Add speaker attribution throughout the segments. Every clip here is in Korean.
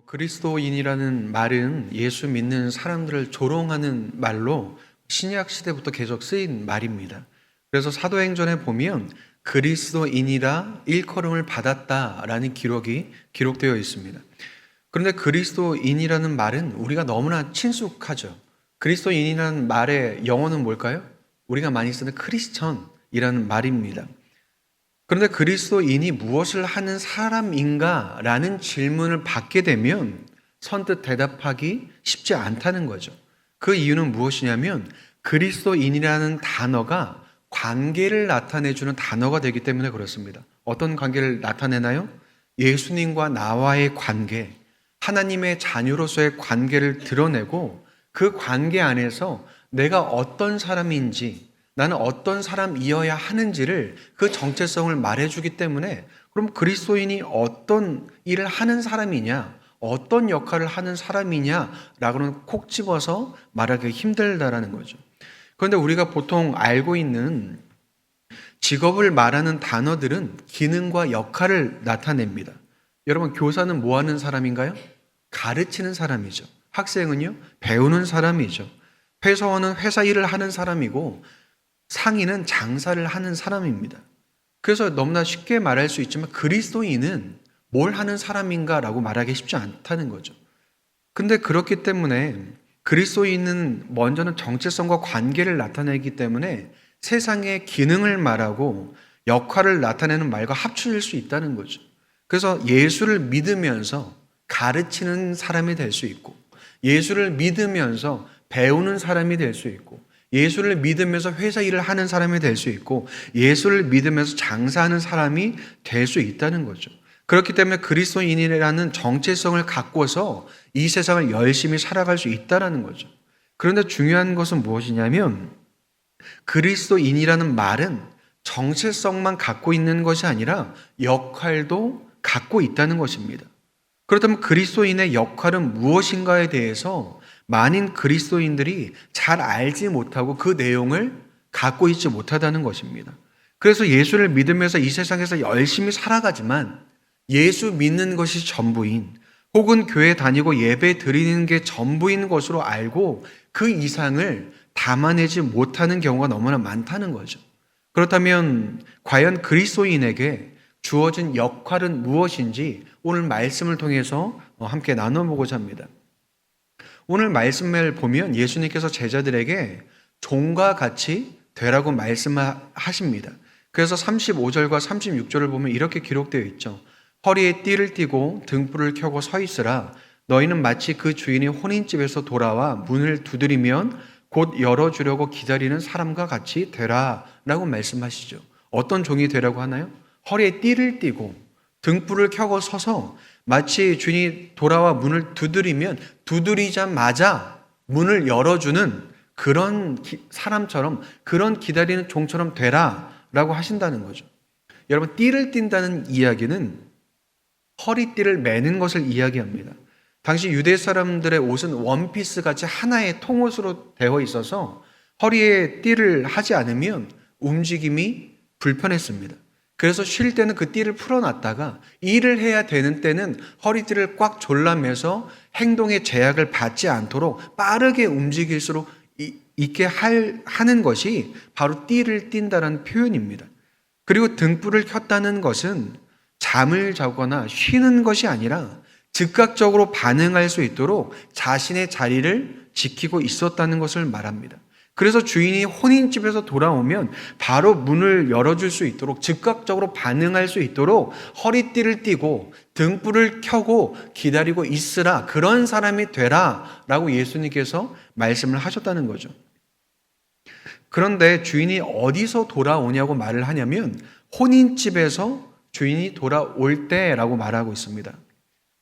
Speaker 1: 그리스도인이라는 말은 예수 믿는 사람들을 조롱하는 말로 신약 시대부터 계속 쓰인 말입니다. 그래서 사도행전에 보면 그리스도인이라 일컬음을 받았다라는 기록이 기록되어 있습니다. 그런데 그리스도인이라는 말은 우리가 너무나 친숙하죠. 그리스도인이라는 말의 영어는 뭘까요? 우리가 많이 쓰는 크리스천이라는 말입니다. 그런데 그리스도인이 무엇을 하는 사람인가? 라는 질문을 받게 되면 선뜻 대답하기 쉽지 않다는 거죠. 그 이유는 무엇이냐면 그리스도인이라는 단어가 관계를 나타내주는 단어가 되기 때문에 그렇습니다. 어떤 관계를 나타내나요? 예수님과 나와의 관계, 하나님의 자녀로서의 관계를 드러내고 그 관계 안에서 내가 어떤 사람인지, 나는 어떤 사람이어야 하는지를 그 정체성을 말해주기 때문에 그럼 그리스도인이 어떤 일을 하는 사람이냐, 어떤 역할을 하는 사람이냐라고는 콕 집어서 말하기 힘들다라는 거죠. 그런데 우리가 보통 알고 있는 직업을 말하는 단어들은 기능과 역할을 나타냅니다. 여러분, 교사는 뭐 하는 사람인가요? 가르치는 사람이죠. 학생은요? 배우는 사람이죠. 회사원은 회사 일을 하는 사람이고 상인은 장사를 하는 사람입니다. 그래서 너무나 쉽게 말할 수 있지만 그리스도인은 뭘 하는 사람인가라고 말하기 쉽지 않다는 거죠. 근데 그렇기 때문에 그리스도인은 먼저는 정체성과 관계를 나타내기 때문에 세상의 기능을 말하고 역할을 나타내는 말과 합쳐질 수 있다는 거죠. 그래서 예수를 믿으면서 가르치는 사람이 될 수 있고 예수를 믿으면서 배우는 사람이 될 수 있고 예수를 믿으면서 회사 일을 하는 사람이 될 수 있고 예수를 믿으면서 장사하는 사람이 될 수 있다는 거죠. 그렇기 때문에 그리스도인이라는 정체성을 갖고서 이 세상을 열심히 살아갈 수 있다는 거죠. 그런데 중요한 것은 무엇이냐면 그리스도인이라는 말은 정체성만 갖고 있는 것이 아니라 역할도 갖고 있다는 것입니다. 그렇다면 그리스도인의 역할은 무엇인가에 대해서 많은 그리스도인들이 잘 알지 못하고 그 내용을 갖고 있지 못하다는 것입니다. 그래서 예수를 믿으면서 이 세상에서 열심히 살아가지만 예수 믿는 것이 전부인 혹은 교회 다니고 예배 드리는 게 전부인 것으로 알고 그 이상을 담아내지 못하는 경우가 너무나 많다는 거죠. 그렇다면 과연 그리스도인에게 주어진 역할은 무엇인지 오늘 말씀을 통해서 함께 나눠보고자 합니다. 오늘 말씀을 보면 예수님께서 제자들에게 종과 같이 되라고 말씀하십니다. 그래서 35절과 36절을 보면 이렇게 기록되어 있죠. 허리에 띠를 띠고 등불을 켜고 서 있으라. 너희는 마치 그 주인이 혼인집에서 돌아와 문을 두드리면 곧 열어주려고 기다리는 사람과 같이 되라 라고 말씀하시죠. 어떤 종이 되라고 하나요? 허리에 띠를 띠고 등불을 켜고 서서 마치 주인이 돌아와 문을 두드리면 두드리자마자 문을 열어주는 그런 사람처럼 그런 기다리는 종처럼 되라 라고 하신다는 거죠. 여러분, 띠를 띈다는 이야기는 허리띠를 매는 것을 이야기합니다. 당시 유대 사람들의 옷은 원피스 같이 하나의 통옷으로 되어 있어서 허리에 띠를 하지 않으면 움직임이 불편했습니다. 그래서 쉴 때는 그 띠를 풀어놨다가 일을 해야 되는 때는 허리띠를 꽉 졸라매서 행동의 제약을 받지 않도록 빠르게 움직일 수 있게 하는 것이 바로 띠를 띈다는 표현입니다. 그리고 등불을 켰다는 것은 잠을 자거나 쉬는 것이 아니라 즉각적으로 반응할 수 있도록 자신의 자리를 지키고 있었다는 것을 말합니다. 그래서 주인이 혼인집에서 돌아오면 바로 문을 열어줄 수 있도록 즉각적으로 반응할 수 있도록 허리띠를 띠고 등불을 켜고 기다리고 있으라, 그런 사람이 되라 라고 예수님께서 말씀을 하셨다는 거죠. 그런데 주인이 어디서 돌아오냐고 말을 하냐면 혼인집에서 주인이 돌아올 때라고 말하고 있습니다.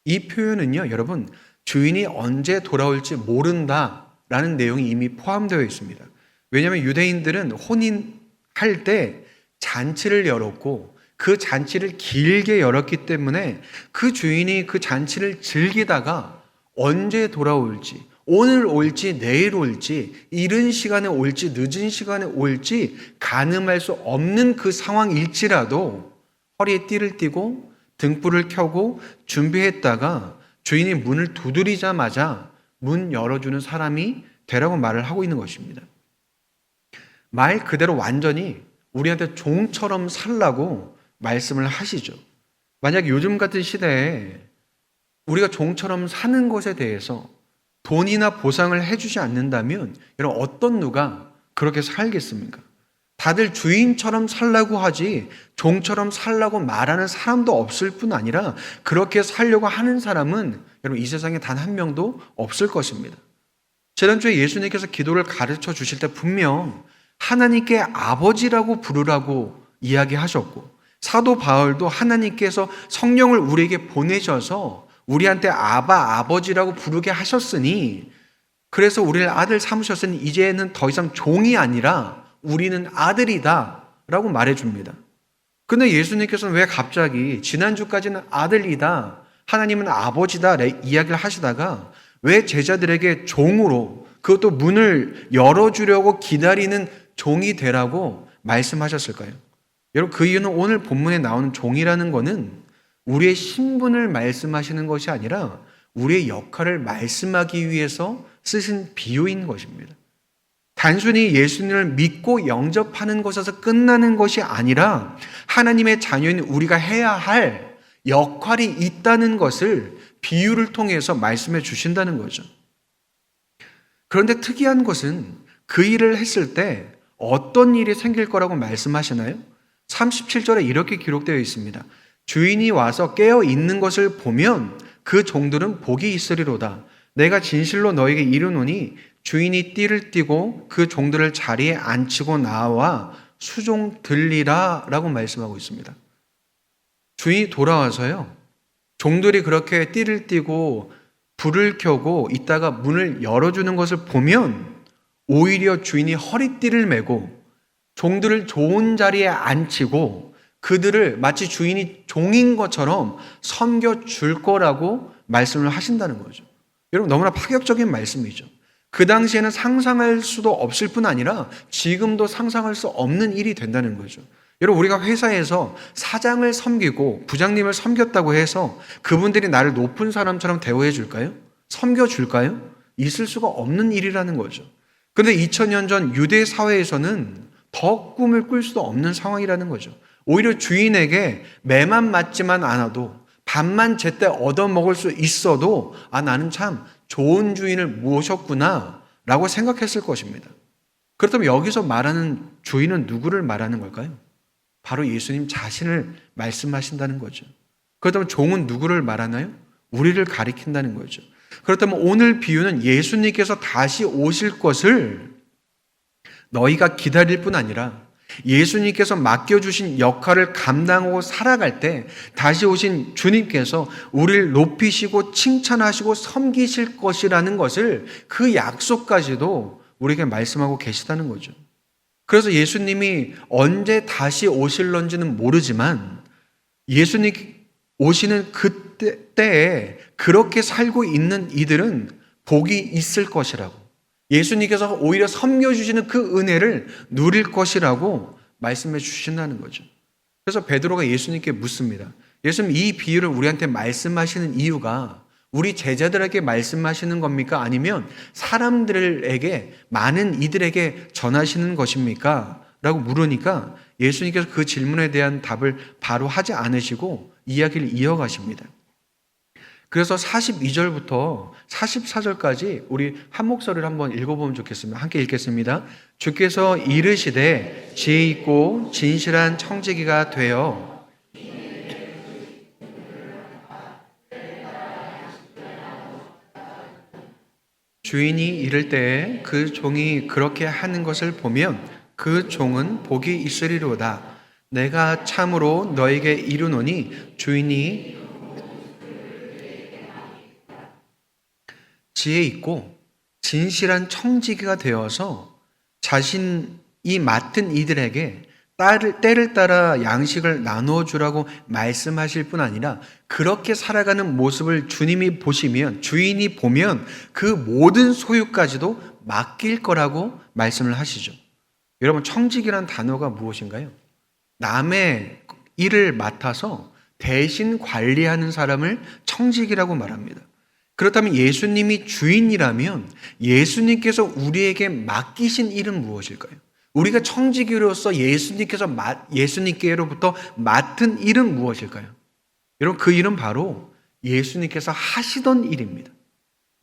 Speaker 1: 이 표현은요, 여러분, 주인이 언제 돌아올지 모른다라는 내용이 이미 포함되어 있습니다. 왜냐하면 유대인들은 혼인할 때 잔치를 열었고 그 잔치를 길게 열었기 때문에 그 주인이 그 잔치를 즐기다가 언제 돌아올지, 오늘 올지 내일 올지 이른 시간에 올지 늦은 시간에 올지 가늠할 수 없는 그 상황일지라도 허리에 띠를 띠고 등불을 켜고 준비했다가 주인이 문을 두드리자마자 문 열어주는 사람이 되라고 말을 하고 있는 것입니다. 말 그대로 완전히 우리한테 종처럼 살라고 말씀을 하시죠. 만약 요즘 같은 시대에 우리가 종처럼 사는 것에 대해서 돈이나 보상을 해주지 않는다면 여러분 어떤 누가 그렇게 살겠습니까? 다들 주인처럼 살라고 하지 종처럼 살라고 말하는 사람도 없을 뿐 아니라 그렇게 살려고 하는 사람은 여러분 이 세상에 단 한 명도 없을 것입니다. 지난주에 예수님께서 기도를 가르쳐 주실 때 분명 하나님께 아버지라고 부르라고 이야기하셨고 사도 바울도 하나님께서 성령을 우리에게 보내셔서 우리한테 아바 아버지라고 부르게 하셨으니 그래서 우리를 아들 삼으셨으니 이제는 더 이상 종이 아니라 우리는 아들이다 라고 말해줍니다. 근데 예수님께서는 왜 갑자기 지난주까지는 아들이다 하나님은 아버지다 이야기를 하시다가 왜 제자들에게 종으로 그것도 문을 열어주려고 기다리는 종이 되라고 말씀하셨을까요? 여러분 그 이유는 오늘 본문에 나오는 종이라는 것은 우리의 신분을 말씀하시는 것이 아니라 우리의 역할을 말씀하기 위해서 쓰신 비유인 것입니다. 단순히 예수님을 믿고 영접하는 것에서 끝나는 것이 아니라 하나님의 자녀인 우리가 해야 할 역할이 있다는 것을 비유를 통해서 말씀해 주신다는 거죠. 그런데 특이한 것은 그 일을 했을 때 어떤 일이 생길 거라고 말씀하시나요? 37절에 이렇게 기록되어 있습니다. 주인이 와서 깨어 있는 것을 보면 그 종들은 복이 있으리로다. 내가 진실로 너에게 이르노니 주인이 띠를 띠고 그 종들을 자리에 앉히고 나와 수종 들리라 라고 말씀하고 있습니다. 주인이 돌아와서요. 종들이 그렇게 띠를 띠고 불을 켜고 있다가 문을 열어주는 것을 보면 오히려 주인이 허리띠를 메고 종들을 좋은 자리에 앉히고 그들을 마치 주인이 종인 것처럼 섬겨줄 거라고 말씀을 하신다는 거죠. 여러분 너무나 파격적인 말씀이죠. 그 당시에는 상상할 수도 없을 뿐 아니라 지금도 상상할 수 없는 일이 된다는 거죠. 여러분 우리가 회사에서 사장을 섬기고 부장님을 섬겼다고 해서 그분들이 나를 높은 사람처럼 대우해 줄까요? 섬겨줄까요? 있을 수가 없는 일이라는 거죠. 그런데 2000년 전 유대 사회에서는 더 꿈을 꿀 수도 없는 상황이라는 거죠. 오히려 주인에게 매만 맞지만 않아도 밥만 제때 얻어먹을 수 있어도 나는 참 좋은 주인을 모셨구나 라고 생각했을 것입니다. 그렇다면 여기서 말하는 주인은 누구를 말하는 걸까요? 바로 예수님 자신을 말씀하신다는 거죠. 그렇다면 종은 누구를 말하나요? 우리를 가리킨다는 거죠. 그렇다면 오늘 비유는 예수님께서 다시 오실 것을 너희가 기다릴 뿐 아니라 예수님께서 맡겨주신 역할을 감당하고 살아갈 때 다시 오신 주님께서 우리를 높이시고 칭찬하시고 섬기실 것이라는 것을 그 약속까지도 우리에게 말씀하고 계시다는 거죠. 그래서 예수님이 언제 다시 오실런지는 모르지만 예수님 오시는 그때에 그렇게 살고 있는 이들은 복이 있을 것이라고 예수님께서 오히려 섬겨주시는 그 은혜를 누릴 것이라고 말씀해 주신다는 거죠. 그래서 베드로가 예수님께 묻습니다. 예수님 이 비유를 우리한테 말씀하시는 이유가 우리 제자들에게 말씀하시는 겁니까? 아니면 사람들에게 많은 이들에게 전하시는 것입니까? 라고 물으니까 예수님께서 그 질문에 대한 답을 바로 하지 않으시고 이야기를 이어가십니다. 그래서 42절부터 44절까지 우리 한 목소리를 한번 읽어보면 좋겠습니다. 함께 읽겠습니다. 주께서 이르시되 지혜 있고 진실한 청지기가 되어 주인이 이를 때에 그 종이 그렇게 하는 것을 보면 그 종은 복이 있으리로다. 내가 참으로 너에게 이르노니 주인이 지혜 있고 진실한 청지기가 되어서 자신이 맡은 이들에게 때를 따라 양식을 나누어 주라고 말씀하실 뿐 아니라 그렇게 살아가는 모습을 주님이 보시면 주인이 보면 그 모든 소유까지도 맡길 거라고 말씀을 하시죠. 여러분 청지기란 단어가 무엇인가요? 남의 일을 맡아서 대신 관리하는 사람을 청지기라고 말합니다. 그렇다면 예수님이 주인이라면 예수님께서 우리에게 맡기신 일은 무엇일까요? 우리가 청지기로서 예수님께로부터 맡은 일은 무엇일까요? 여러분, 그 일은 바로 예수님께서 하시던 일입니다.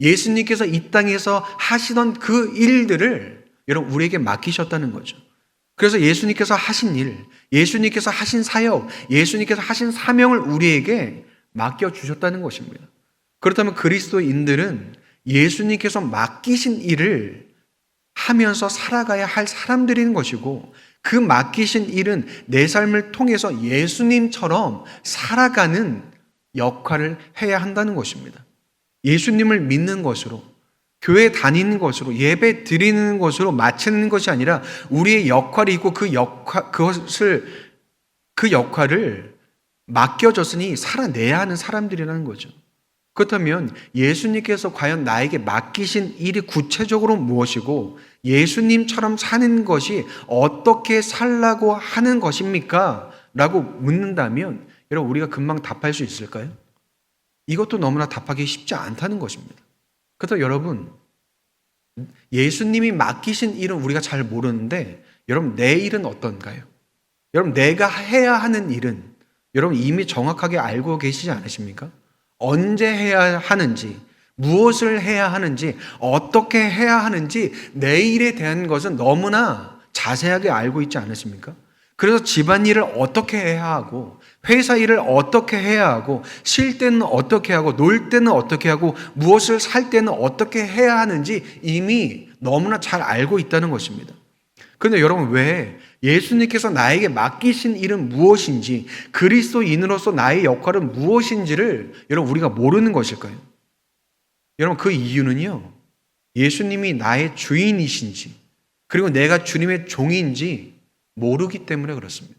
Speaker 1: 예수님께서 이 땅에서 하시던 그 일들을 여러분 우리에게 맡기셨다는 거죠. 그래서 예수님께서 하신 일, 예수님께서 하신 사역, 예수님께서 하신 사명을 우리에게 맡겨주셨다는 것입니다. 그렇다면 그리스도인들은 예수님께서 맡기신 일을 하면서 살아가야 할 사람들인 것이고, 그 맡기신 일은 내 삶을 통해서 예수님처럼 살아가는 역할을 해야 한다는 것입니다. 예수님을 믿는 것으로, 교회 다니는 것으로, 예배 드리는 것으로 마치는 것이 아니라 우리의 역할이 있고 그 역할을 맡겨졌으니 살아내야 하는 사람들이라는 거죠. 그렇다면 예수님께서 과연 나에게 맡기신 일이 구체적으로 무엇이고 예수님처럼 사는 것이 어떻게 살라고 하는 것입니까? 라고 묻는다면 여러분 우리가 금방 답할 수 있을까요? 이것도 너무나 답하기 쉽지 않다는 것입니다. 그래서 여러분, 예수님이 맡기신 일은 우리가 잘 모르는데 여러분 내 일은 어떤가요? 여러분 내가 해야 하는 일은 여러분 이미 정확하게 알고 계시지 않으십니까? 언제 해야 하는지, 무엇을 해야 하는지, 어떻게 해야 하는지 내 일에 대한 것은 너무나 자세하게 알고 있지 않으십니까? 그래서 집안일을 어떻게 해야 하고 회사 일을 어떻게 해야 하고 쉴 때는 어떻게 하고 놀 때는 어떻게 하고 무엇을 살 때는 어떻게 해야 하는지 이미 너무나 잘 알고 있다는 것입니다. 그런데 여러분 왜 예수님께서 나에게 맡기신 일은 무엇인지 그리스도인으로서 나의 역할은 무엇인지를 여러분 우리가 모르는 것일까요? 여러분 그 이유는요, 예수님이 나의 주인이신지 그리고 내가 주님의 종인지 모르기 때문에 그렇습니다.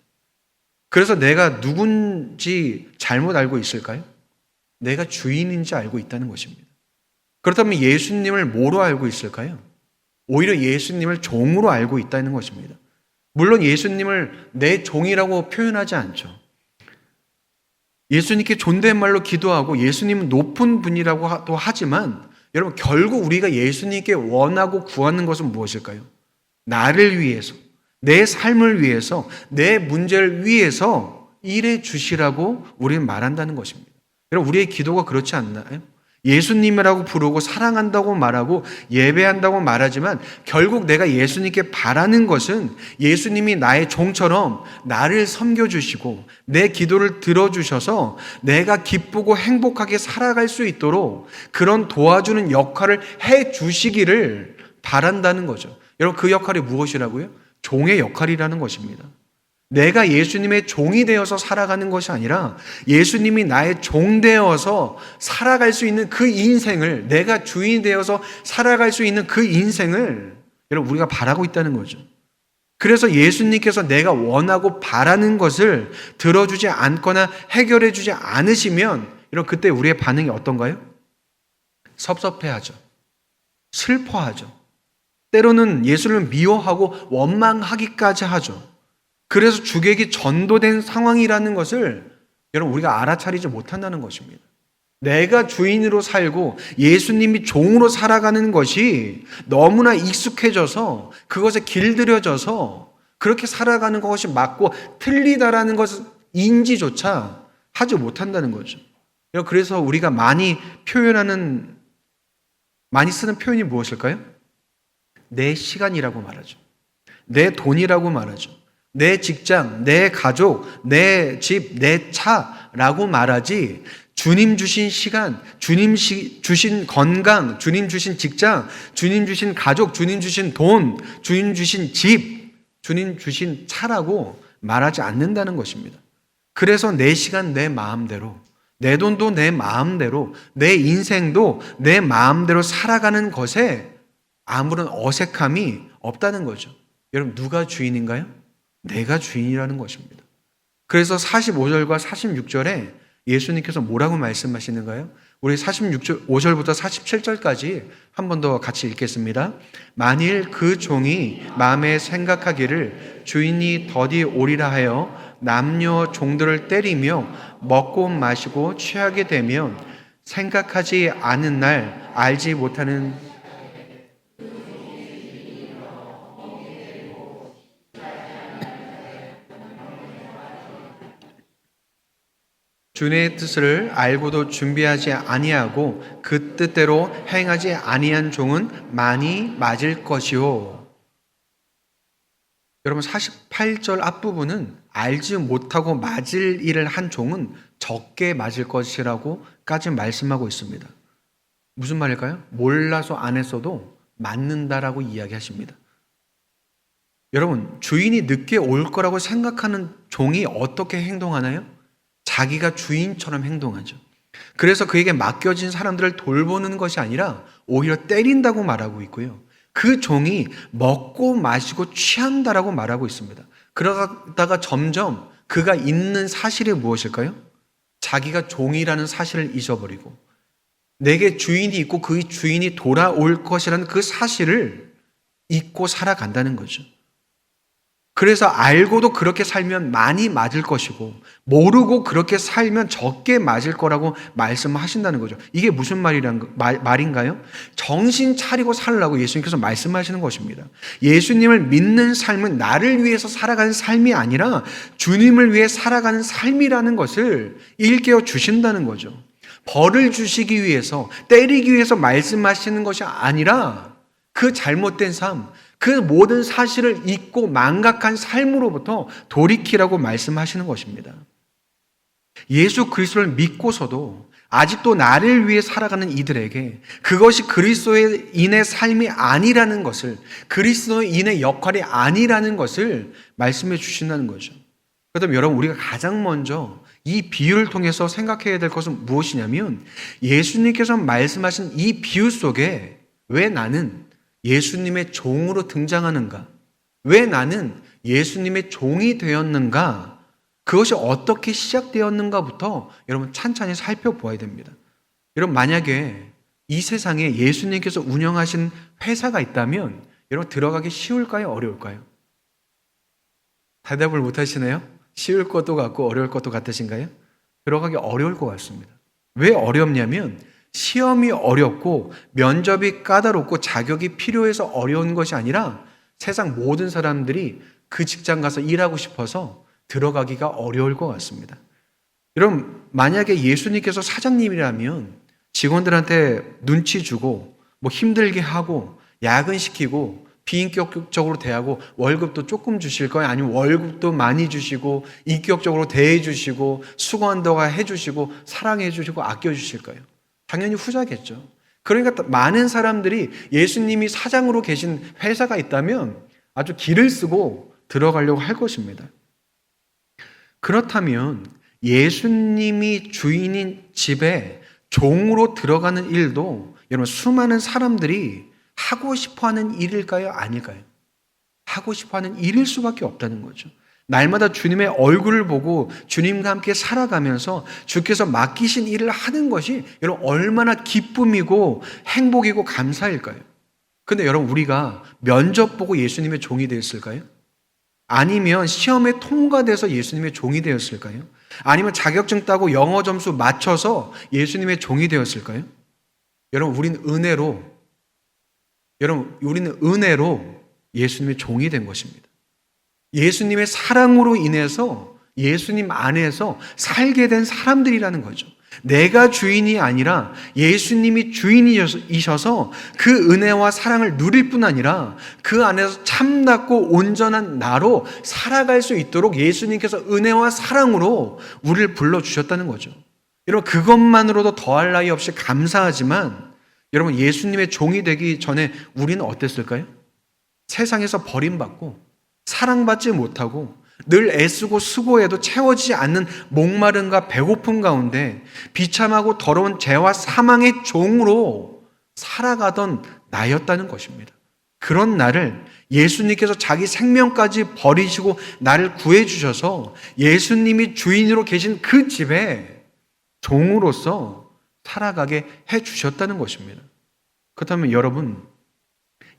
Speaker 1: 그래서 내가 누군지 잘못 알고 있을까요? 내가 주인인지 알고 있다는 것입니다. 그렇다면 예수님을 뭐로 알고 있을까요? 오히려 예수님을 종으로 알고 있다는 것입니다. 물론 예수님을 내 종이라고 표현하지 않죠. 예수님께 존댓말로 기도하고 예수님은 높은 분이라고 하지만 여러분 결국 우리가 예수님께 원하고 구하는 것은 무엇일까요? 나를 위해서, 내 삶을 위해서, 내 문제를 위해서 일해 주시라고 우리는 말한다는 것입니다. 여러분 우리의 기도가 그렇지 않나요? 예수님이라고 부르고 사랑한다고 말하고 예배한다고 말하지만 결국 내가 예수님께 바라는 것은 예수님이 나의 종처럼 나를 섬겨주시고 내 기도를 들어주셔서 내가 기쁘고 행복하게 살아갈 수 있도록 그런 도와주는 역할을 해주시기를 바란다는 거죠. 여러분 그 역할이 무엇이라고요? 종의 역할이라는 것입니다. 내가 예수님의 종이 되어서 살아가는 것이 아니라 예수님이 나의 종 되어서 살아갈 수 있는 그 인생을, 내가 주인이 되어서 살아갈 수 있는 그 인생을 여러분 우리가 바라고 있다는 거죠. 그래서 예수님께서 내가 원하고 바라는 것을 들어주지 않거나 해결해 주지 않으시면 여러분 그때 우리의 반응이 어떤가요? 섭섭해하죠. 슬퍼하죠. 때로는 예수를 미워하고 원망하기까지 하죠. 그래서 주객이 전도된 상황이라는 것을 여러분 우리가 알아차리지 못한다는 것입니다. 내가 주인으로 살고 예수님이 종으로 살아가는 것이 너무나 익숙해져서 그것에 길들여져서 그렇게 살아가는 것이 맞고 틀리다라는 것을 인지조차 하지 못한다는 거죠. 그래서 우리가 많이 쓰는 표현이 무엇일까요? 내 시간이라고 말하죠. 내 돈이라고 말하죠. 내 직장, 내 가족, 내 집, 내 차라고 말하지 주님 주신 시간, 주님 주신 건강, 주님 주신 직장, 주님 주신 가족, 주님 주신 돈, 주님 주신 집, 주님 주신 차라고 말하지 않는다는 것입니다. 그래서 내 시간 내 마음대로, 내 돈도 내 마음대로, 내 인생도 내 마음대로 살아가는 것에 아무런 어색함이 없다는 거죠. 여러분 누가 주인인가요? 내가 주인이라는 것입니다. 그래서 45절과 46절에 예수님께서 뭐라고 말씀하시는가요? 우리 45절부터 47절까지 한 번 더 같이 읽겠습니다. 만일 그 종이 마음에 생각하기를 주인이 더디 오리라 하여 남녀 종들을 때리며 먹고 마시고 취하게 되면 생각하지 않은 날 알지 못하는 주님의 뜻을 알고도 준비하지 아니하고 그 뜻대로 행하지 아니한 종은 많이 맞을 것이요. 여러분 48절 앞부분은 알지 못하고 맞을 일을 한 종은 적게 맞을 것이라고까지 말씀하고 있습니다. 무슨 말일까요? 몰라서 안 했어도 맞는다라고 이야기하십니다. 여러분, 주인이 늦게 올 거라고 생각하는 종이 어떻게 행동하나요? 자기가 주인처럼 행동하죠. 그래서 그에게 맡겨진 사람들을 돌보는 것이 아니라 오히려 때린다고 말하고 있고요. 그 종이 먹고 마시고 취한다라고 말하고 있습니다. 그러다가 점점 그가 있는 사실이 무엇일까요? 자기가 종이라는 사실을 잊어버리고 내게 주인이 있고 그 주인이 돌아올 것이라는 그 사실을 잊고 살아간다는 거죠. 그래서 알고도 그렇게 살면 많이 맞을 것이고 모르고 그렇게 살면 적게 맞을 거라고 말씀하신다는 거죠. 이게 무슨 말인가요? 정신 차리고 살라고 예수님께서 말씀하시는 것입니다. 예수님을 믿는 삶은 나를 위해서 살아가는 삶이 아니라 주님을 위해 살아가는 삶이라는 것을 일깨워 주신다는 거죠. 벌을 주시기 위해서, 때리기 위해서 말씀하시는 것이 아니라 그 잘못된 삶, 그 모든 사실을 잊고 망각한 삶으로부터 돌이키라고 말씀하시는 것입니다. 예수 그리스도를 믿고서도 아직도 나를 위해 살아가는 이들에게 그것이 그리스도인의 삶이 아니라는 것을, 그리스도인의 역할이 아니라는 것을 말씀해 주신다는 거죠. 그렇다면 여러분, 우리가 가장 먼저 이 비유를 통해서 생각해야 될 것은 무엇이냐면 예수님께서 말씀하신 이 비유 속에 왜 나는 예수님의 종으로 등장하는가? 왜 나는 예수님의 종이 되었는가? 그것이 어떻게 시작되었는가부터 여러분 찬찬히 살펴보아야 됩니다. 여러분 만약에 이 세상에 예수님께서 운영하신 회사가 있다면 여러분 들어가기 쉬울까요? 어려울까요? 대답을 못 하시네요? 쉬울 것도 같고 어려울 것도 같으신가요? 들어가기 어려울 것 같습니다. 왜 어렵냐면 시험이 어렵고 면접이 까다롭고 자격이 필요해서 어려운 것이 아니라 세상 모든 사람들이 그 직장 가서 일하고 싶어서 들어가기가 어려울 것 같습니다. 여러분 만약에 예수님께서 사장님이라면 직원들한테 눈치 주고 뭐 힘들게 하고 야근시키고 비인격적으로 대하고 월급도 조금 주실 거예요? 아니면 월급도 많이 주시고 인격적으로 대해 주시고 수고한다고 해 주시고 사랑해 주시고 아껴 주실 거예요? 당연히 후자겠죠. 그러니까 많은 사람들이 예수님이 사장으로 계신 회사가 있다면 아주 기를 쓰고 들어가려고 할 것입니다. 그렇다면 예수님이 주인인 집에 종으로 들어가는 일도 여러분 수많은 사람들이 하고 싶어하는 일일까요? 아닐까요? 하고 싶어하는 일일 수밖에 없다는 거죠. 날마다 주님의 얼굴을 보고 주님과 함께 살아가면서 주께서 맡기신 일을 하는 것이 여러분 얼마나 기쁨이고 행복이고 감사일까요? 근데 여러분 우리가 면접 보고 예수님의 종이 되었을까요? 아니면 시험에 통과돼서 예수님의 종이 되었을까요? 아니면 자격증 따고 영어 점수 맞춰서 예수님의 종이 되었을까요? 여러분 우리는 은혜로 예수님의 종이 된 것입니다. 예수님의 사랑으로 인해서 예수님 안에서 살게 된 사람들이라는 거죠. 내가 주인이 아니라 예수님이 주인이셔서 그 은혜와 사랑을 누릴 뿐 아니라 그 안에서 참답고 온전한 나로 살아갈 수 있도록 예수님께서 은혜와 사랑으로 우리를 불러주셨다는 거죠. 여러분 그것만으로도 더할 나위 없이 감사하지만 여러분 예수님의 종이 되기 전에 우리는 어땠을까요? 세상에서 버림받고 사랑받지 못하고 늘 애쓰고 수고해도 채워지지 않는 목마름과 배고픔 가운데 비참하고 더러운 죄와 사망의 종으로 살아가던 나였다는 것입니다. 그런 나를 예수님께서 자기 생명까지 버리시고 나를 구해주셔서 예수님이 주인으로 계신 그 집에 종으로서 살아가게 해주셨다는 것입니다. 그렇다면 여러분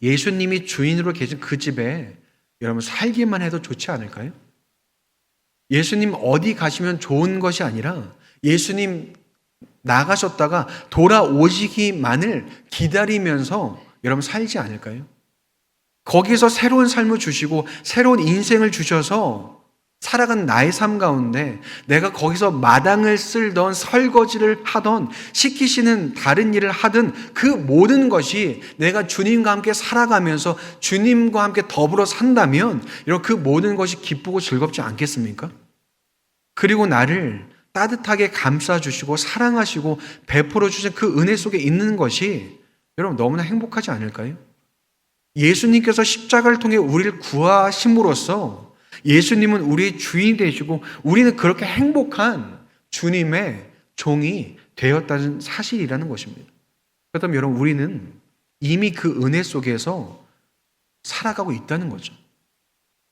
Speaker 1: 예수님이 주인으로 계신 그 집에 여러분 살기만 해도 좋지 않을까요? 예수님 어디 가시면 좋은 것이 아니라 예수님 나가셨다가 돌아오시기만을 기다리면서 여러분 살지 않을까요? 거기서 새로운 삶을 주시고 새로운 인생을 주셔서 살아간 나의 삶 가운데 내가 거기서 마당을 쓸던 설거지를 하던 시키시는 다른 일을 하든 그 모든 것이 내가 주님과 함께 살아가면서 주님과 함께 더불어 산다면 여러분 그 모든 것이 기쁘고 즐겁지 않겠습니까? 그리고 나를 따뜻하게 감싸주시고 사랑하시고 베풀어 주신 그 은혜 속에 있는 것이 여러분 너무나 행복하지 않을까요? 예수님께서 십자가를 통해 우리를 구하심으로써 예수님은 우리의 주인이 되시고 우리는 그렇게 행복한 주님의 종이 되었다는 사실이라는 것입니다. 그렇다면 여러분 우리는 이미 그 은혜 속에서 살아가고 있다는 거죠.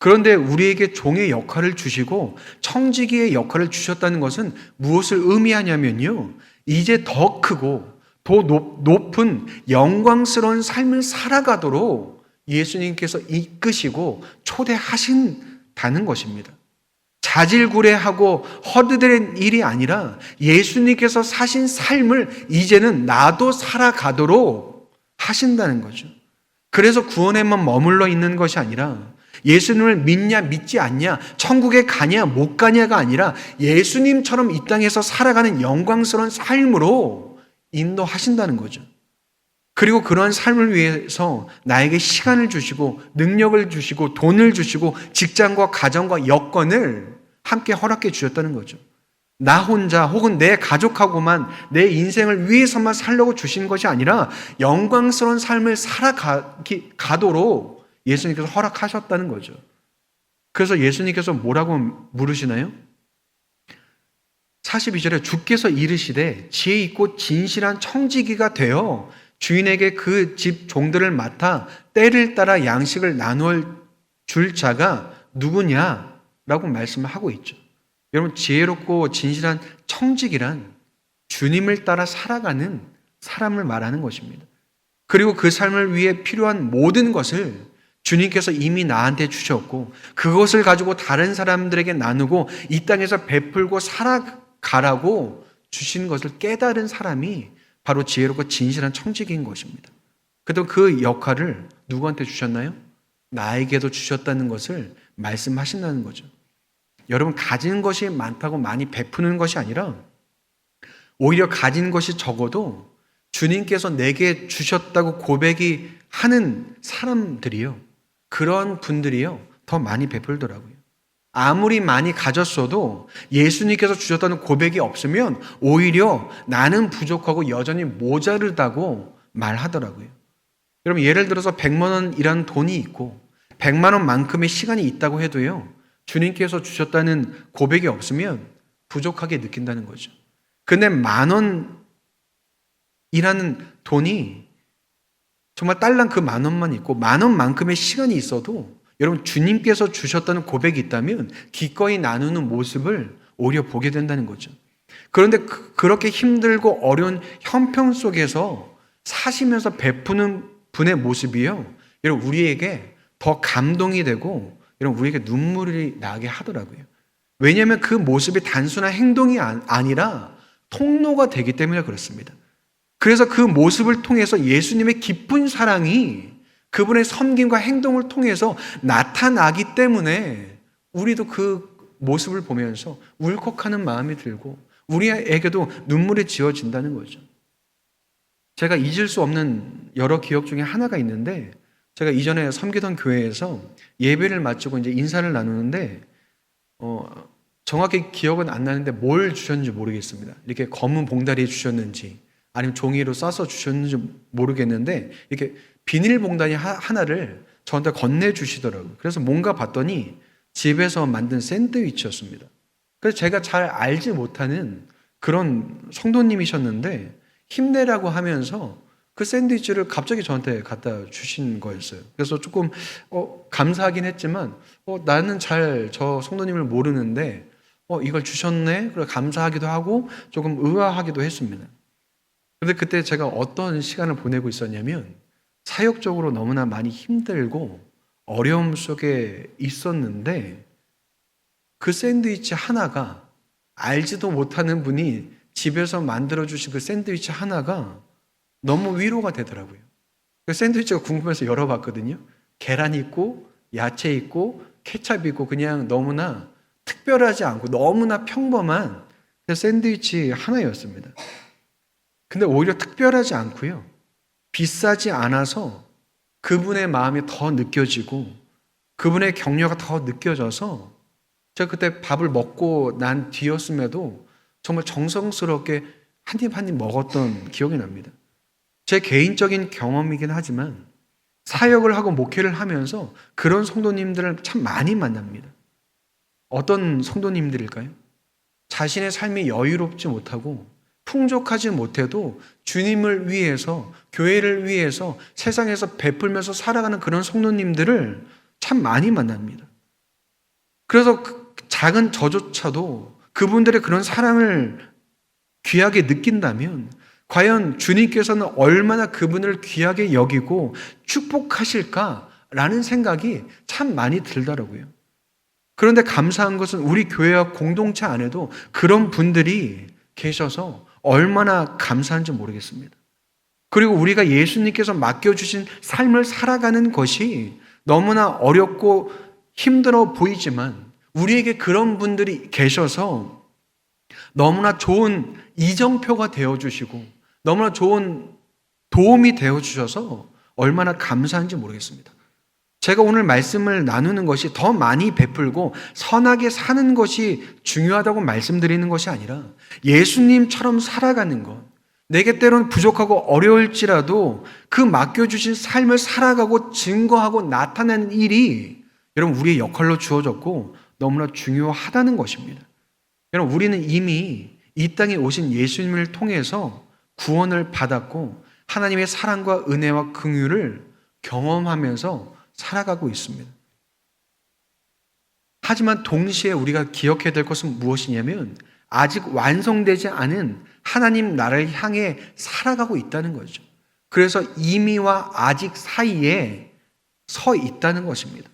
Speaker 1: 그런데 우리에게 종의 역할을 주시고 청지기의 역할을 주셨다는 것은 무엇을 의미하냐면요. 이제 더 크고 더 높은 영광스러운 삶을 살아가도록 예수님께서 이끄시고 초대하신다는 것입니다. 자질구레하고 허드렛 일이 아니라 예수님께서 사신 삶을 이제는 나도 살아가도록 하신다는 거죠. 그래서 구원에만 머물러 있는 것이 아니라 예수님을 믿냐 믿지 않냐 천국에 가냐 못 가냐가 아니라 예수님처럼 이 땅에서 살아가는 영광스러운 삶으로 인도하신다는 거죠. 그리고 그런 삶을 위해서 나에게 시간을 주시고 능력을 주시고 돈을 주시고 직장과 가정과 여건을 함께 허락해 주셨다는 거죠. 나 혼자 혹은 내 가족하고만 내 인생을 위해서만 살려고 주신 것이 아니라 영광스러운 삶을 살아가도록 예수님께서 허락하셨다는 거죠. 그래서 예수님께서 뭐라고 물으시나요? 42절에 주께서 이르시되 지혜 있고 진실한 청지기가 되어 주인에게 그 집 종들을 맡아 때를 따라 양식을 나누어 줄 자가 누구냐라고 말씀을 하고 있죠. 여러분 지혜롭고 진실한 청지기란 주님을 따라 살아가는 사람을 말하는 것입니다. 그리고 그 삶을 위해 필요한 모든 것을 주님께서 이미 나한테 주셨고 그것을 가지고 다른 사람들에게 나누고 이 땅에서 베풀고 살아가라고 주신 것을 깨달은 사람이 바로 지혜롭고 진실한 청지기인 것입니다. 그래도 그 역할을 누구한테 주셨나요? 나에게도 주셨다는 것을 말씀하신다는 거죠. 여러분 가진 것이 많다고 많이 베푸는 것이 아니라 오히려 가진 것이 적어도 주님께서 내게 주셨다고 고백이 하는 사람들이요. 그런 분들이요. 더 많이 베풀더라고요. 아무리 많이 가졌어도 예수님께서 주셨다는 고백이 없으면 오히려 나는 부족하고 여전히 모자르다고 말하더라고요. 여러분 예를 들어서 100만 원이라는 돈이 있고 100만 원만큼의 시간이 있다고 해도요. 주님께서 주셨다는 고백이 없으면 부족하게 느낀다는 거죠. 근데 10,000원이라는 돈이 정말 딸랑 그 10,000원만 있고 10,000원만큼의 시간이 있어도 여러분 주님께서 주셨다는 고백이 있다면 기꺼이 나누는 모습을 오히려 보게 된다는 거죠. 그런데 그렇게 힘들고 어려운 형편 속에서 사시면서 베푸는 분의 모습이요. 여러분 우리에게 더 감동이 되고 여러분 우리에게 눈물이 나게 하더라고요. 왜냐하면 그 모습이 단순한 행동이 아니라 통로가 되기 때문에 그렇습니다. 그래서 그 모습을 통해서 예수님의 깊은 사랑이 그분의 섬김과 행동을 통해서 나타나기 때문에 우리도 그 모습을 보면서 울컥하는 마음이 들고 우리에게도 눈물이 지어진다는 거죠. 제가 잊을 수 없는 여러 기억 중에 하나가 있는데 제가 이전에 섬기던 교회에서 예배를 마치고 이제 인사를 나누는데 정확히 기억은 안 나는데 뭘 주셨는지 모르겠습니다. 이렇게 검은 봉다리에 주셨는지 아니면 종이로 싸서 주셨는지 모르겠는데 이렇게 비닐봉다리 하나를 저한테 건네주시더라고요. 그래서 뭔가 봤더니 집에서 만든 샌드위치였습니다. 그래서 제가 잘 알지 못하는 그런 성도님이셨는데 힘내라고 하면서 그 샌드위치를 갑자기 저한테 갖다 주신 거였어요. 그래서 조금 감사하긴 했지만 나는 잘 저 성도님을 모르는데 이걸 주셨네? 그래 감사하기도 하고 조금 의아하기도 했습니다. 그런데 그때 제가 어떤 시간을 보내고 있었냐면 사역적으로 너무나 많이 힘들고 어려움 속에 있었는데 그 샌드위치 하나가 알지도 못하는 분이 집에서 만들어주신 그 샌드위치 하나가 너무 위로가 되더라고요. 그 샌드위치가 궁금해서 열어봤거든요. 계란 있고 야채 있고 케찹 있고 그냥 너무나 특별하지 않고 너무나 평범한 그 샌드위치 하나였습니다. 근데 오히려 특별하지 않고요. 비싸지 않아서 그분의 마음이 더 느껴지고 그분의 격려가 더 느껴져서 제가 그때 밥을 먹고 난 뒤였음에도 정말 정성스럽게 한 입 한 입 먹었던 기억이 납니다. 제 개인적인 경험이긴 하지만 사역을 하고 목회를 하면서 그런 성도님들을 참 많이 만납니다. 어떤 성도님들일까요? 자신의 삶이 여유롭지 못하고 풍족하지 못해도 주님을 위해서, 교회를 위해서 세상에서 베풀면서 살아가는 그런 성도님들을 참 많이 만납니다. 그래서 그 작은 저조차도 그분들의 그런 사랑을 귀하게 느낀다면 과연 주님께서는 얼마나 그분을 귀하게 여기고 축복하실까라는 생각이 참 많이 들더라고요. 그런데 감사한 것은 우리 교회와 공동체 안에도 그런 분들이 계셔서 얼마나 감사한지 모르겠습니다. 그리고 우리가 예수님께서 맡겨주신 삶을 살아가는 것이 너무나 어렵고 힘들어 보이지만 우리에게 그런 분들이 계셔서 너무나 좋은 이정표가 되어주시고 너무나 좋은 도움이 되어주셔서 얼마나 감사한지 모르겠습니다. 제가 오늘 말씀을 나누는 것이 더 많이 베풀고 선하게 사는 것이 중요하다고 말씀드리는 것이 아니라 예수님처럼 살아가는 것, 내게 때론 부족하고 어려울지라도 그 맡겨주신 삶을 살아가고 증거하고 나타내는 일이 여러분 우리의 역할로 주어졌고 너무나 중요하다는 것입니다. 여러분 우리는 이미 이 땅에 오신 예수님을 통해서 구원을 받았고 하나님의 사랑과 은혜와 긍휼을 경험하면서 살아가고 있습니다. 하지만 동시에 우리가 기억해야 될 것은 무엇이냐면 아직 완성되지 않은 하나님 나라를 향해 살아가고 있다는 거죠. 그래서 이미와 아직 사이에 서 있다는 것입니다.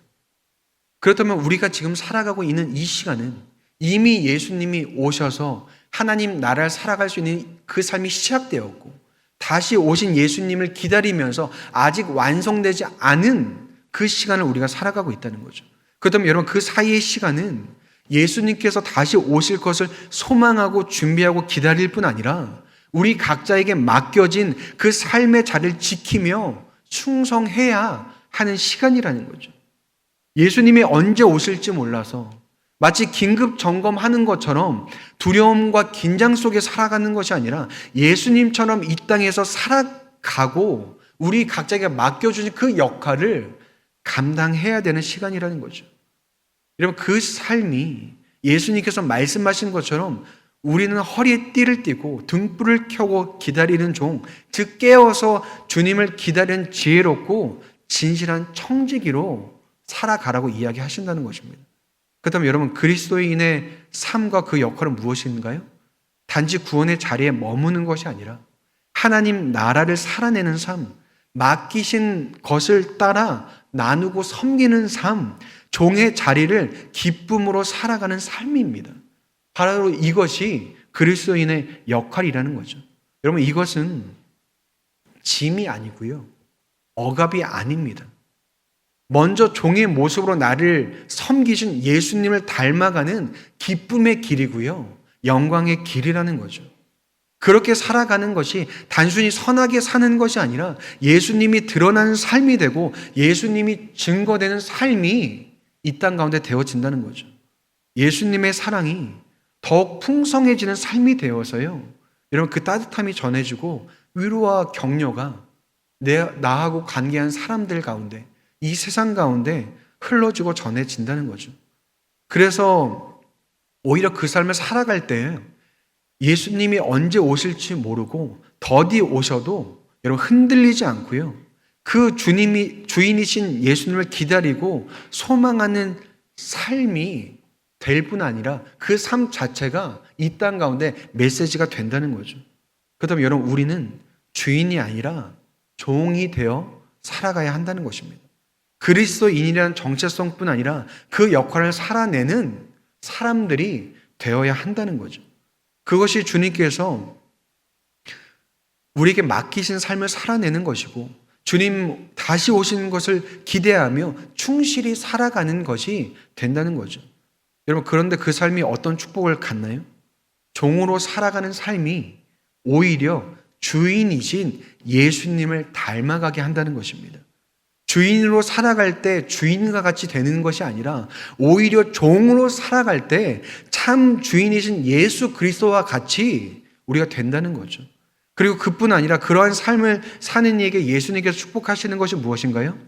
Speaker 1: 그렇다면 우리가 지금 살아가고 있는 이 시간은 이미 예수님이 오셔서 하나님 나라를 살아갈 수 있는 그 삶이 시작되었고 다시 오신 예수님을 기다리면서 아직 완성되지 않은 그 시간을 우리가 살아가고 있다는 거죠. 그렇다면 여러분 그 사이의 시간은 예수님께서 다시 오실 것을 소망하고 준비하고 기다릴 뿐 아니라 우리 각자에게 맡겨진 그 삶의 자리를 지키며 충성해야 하는 시간이라는 거죠. 예수님이 언제 오실지 몰라서 마치 긴급 점검하는 것처럼 두려움과 긴장 속에 살아가는 것이 아니라 예수님처럼 이 땅에서 살아가고 우리 각자에게 맡겨주신 그 역할을 감당해야 되는 시간이라는 거죠. 여러분 그 삶이 예수님께서 말씀하신 것처럼 우리는 허리에 띠를 띠고 등불을 켜고 기다리는 종, 즉 깨어서 주님을 기다리는 지혜롭고 진실한 청지기로 살아가라고 이야기하신다는 것입니다. 그렇다면 여러분 그리스도인의 삶과 그 역할은 무엇인가요? 단지 구원의 자리에 머무는 것이 아니라 하나님 나라를 살아내는 삶, 맡기신 것을 따라 나누고 섬기는 삶, 종의 자리를 기쁨으로 살아가는 삶입니다. 바로 이것이 그리스도인의 역할이라는 거죠. 여러분 이것은 짐이 아니고요. 억압이 아닙니다. 먼저 종의 모습으로 나를 섬기신 예수님을 닮아가는 기쁨의 길이고요. 영광의 길이라는 거죠. 그렇게 살아가는 것이 단순히 선하게 사는 것이 아니라 예수님이 드러나는 삶이 되고 예수님이 증거되는 삶이 이 땅 가운데 되어진다는 거죠. 예수님의 사랑이 더욱 풍성해지는 삶이 되어서요. 여러분 그 따뜻함이 전해지고 위로와 격려가 나하고 관계한 사람들 가운데 이 세상 가운데 흘러지고 전해진다는 거죠. 그래서 오히려 그 삶을 살아갈 때 예수님이 언제 오실지 모르고 더디 오셔도 여러분 흔들리지 않고요. 그 주인이신 예수님을 기다리고 소망하는 삶이 될 뿐 아니라 그 삶 자체가 이 땅 가운데 메시지가 된다는 거죠. 그렇다면 여러분 우리는 주인이 아니라 종이 되어 살아가야 한다는 것입니다. 그리스도인이라는 정체성뿐 아니라 그 역할을 살아내는 사람들이 되어야 한다는 거죠. 그것이 주님께서 우리에게 맡기신 삶을 살아내는 것이고 주님 다시 오시는 것을 기대하며 충실히 살아가는 것이 된다는 거죠. 여러분, 그런데 그 삶이 어떤 축복을 갖나요? 종으로 살아가는 삶이 오히려 주인이신 예수님을 닮아가게 한다는 것입니다. 주인으로 살아갈 때 주인과 같이 되는 것이 아니라 오히려 종으로 살아갈 때 참 주인이신 예수 그리스도와 같이 우리가 된다는 거죠. 그리고 그뿐 아니라 그러한 삶을 사는 이에게 예수님께서 축복하시는 것이 무엇인가요?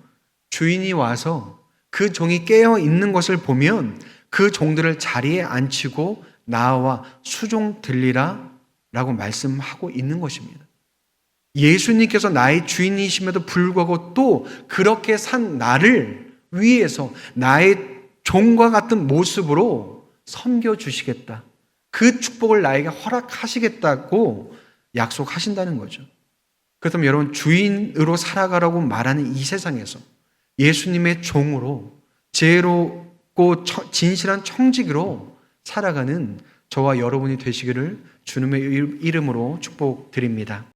Speaker 1: 주인이 와서 그 종이 깨어 있는 것을 보면 그 종들을 자리에 앉히고 나와 수종 들리라 라고 말씀하고 있는 것입니다. 예수님께서 나의 주인이심에도 불구하고 또 그렇게 산 나를 위해서 나의 종과 같은 모습으로 섬겨주시겠다. 그 축복을 나에게 허락하시겠다고 약속하신다는 거죠. 그렇다면 여러분, 주인으로 살아가라고 말하는 이 세상에서 예수님의 종으로 지혜롭고 진실한 청지기로 살아가는 저와 여러분이 되시기를 주님의 이름으로 축복드립니다.